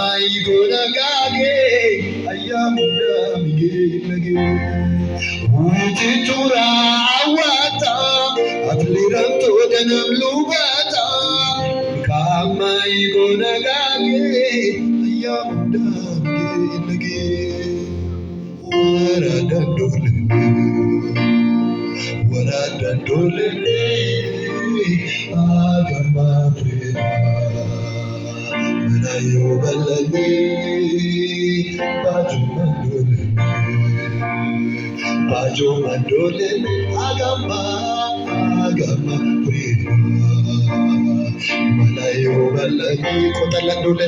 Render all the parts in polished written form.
kamai gona gage ayamuda mige uti tura awata atliram to denam lubata kamai gona gage ayamuda mige warada dole agama prema melayo balani bajo mandole agama prema melayo balani kotala dole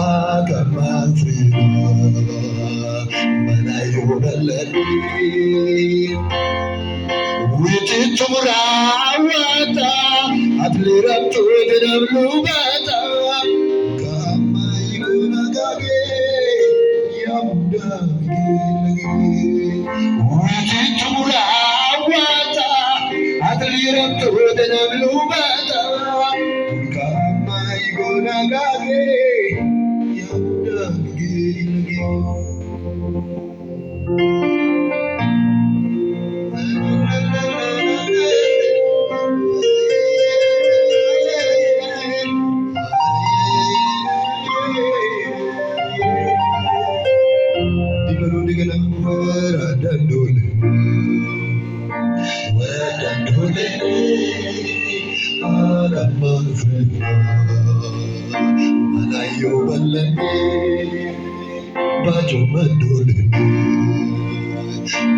agama prema melayo balani Witi tumrawata atliram to denamlubata kama iguna gage yamuda gilagi Witi tumrawata atliram to denamlubata kama iguna gage yamuda gilagi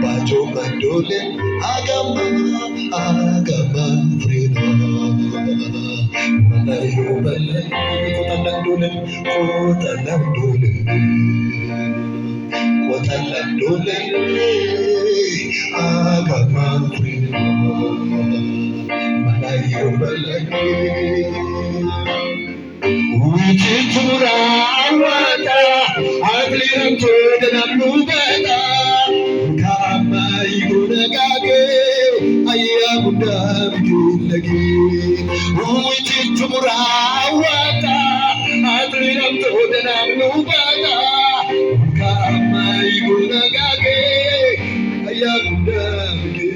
Bajo mandole agama frena malayo balay kotalang dole agama frena malayo balay Witi turawata agliram to denamlubata kama iguna gage ayamuda migilagi Witi turawata agliram to denamlubata kama iguna gage ayamuda migilagi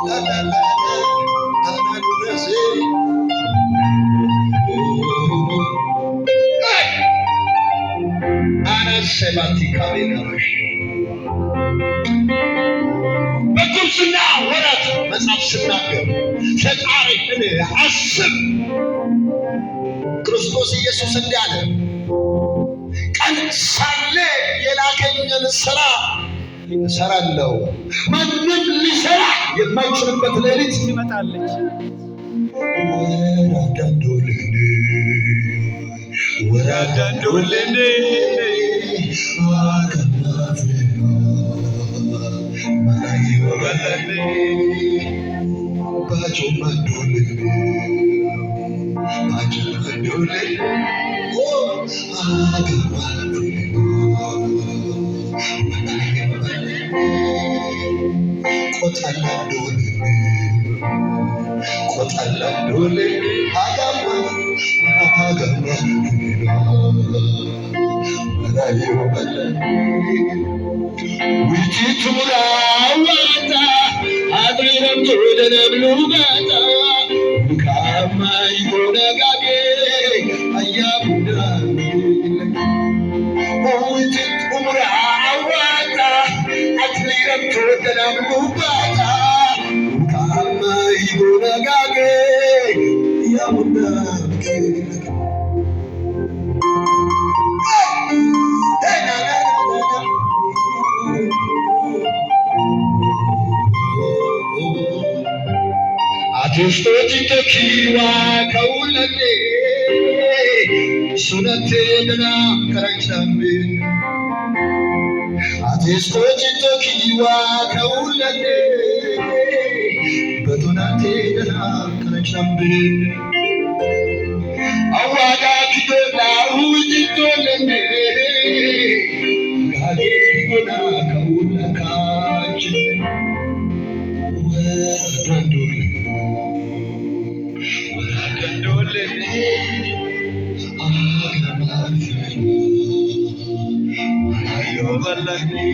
la la la Sebati kabinash. Bekulsuna warat masaf sinager. Fetari ini asem. Kristus Yesus እንዳለ ቀን ሳለ የላከኝን ስራ እሰራለሁ ማንም ሊሰራ የማይችልበት ሌሊት ይመጣለች ወራዳንዶልኔ malayo balane bajo mandole oh agama malayo balane kotalandole agama malayo balane Witi tumrawata adriram to denamlubata kama iguna gage ayamuda Witi tumrawata adriram to denamlubata kama iguna gage ayamuda Atestoji tokiwa kaulane sunate dana karachambe Atestoji tokiwa kaulane badunate dana karachambe Awada kidola uji tolene Gade kona kaula kache balani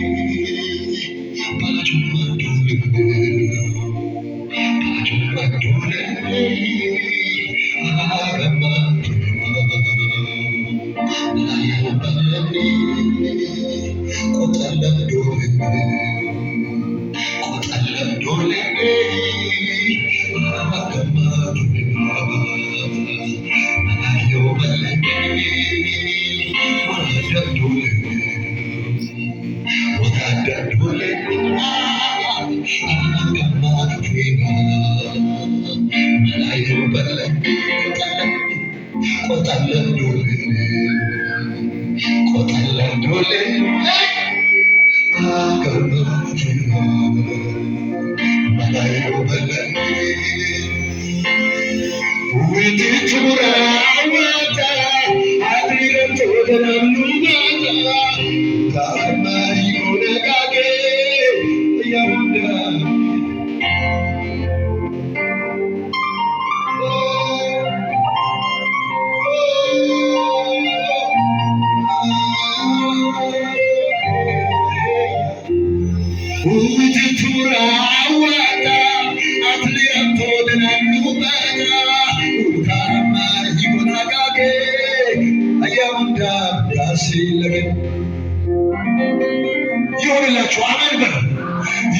ይሆንላችሁ አሜን በል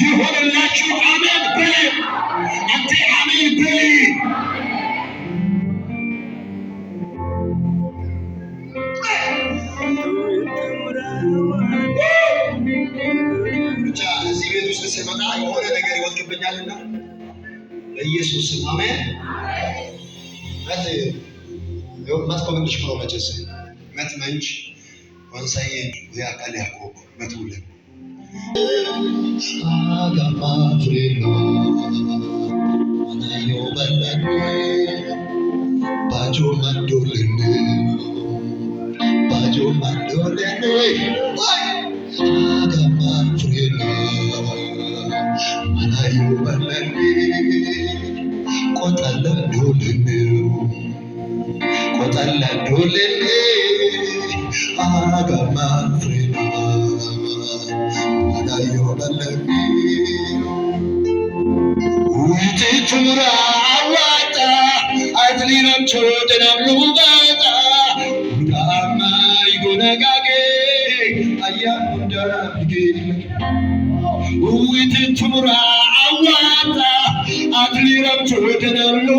ይሆንላችሁ አሜን በል አንተ አሜን በል ብቻ እዚህ ቤት ውስጥ ስመጣ የሆነ ነገር ይወጥብኛልና ለኢየሱስ አሜን መት ኮመንሽ ፕሮመጀስ መት መንች ወንሳዬ ያቃል ያቆብ መትውልን አጋማ ፍሬና አናዮ በለኝ ባጆ ማንዶልን አጋማ ፍሬና አናዮ በለኝ ቆጠለዶልን agama frena anayo balani uti tumra awata atliram chodanam lubata udama igonagage ayamunda bigel uti tumra awata atliram chodanam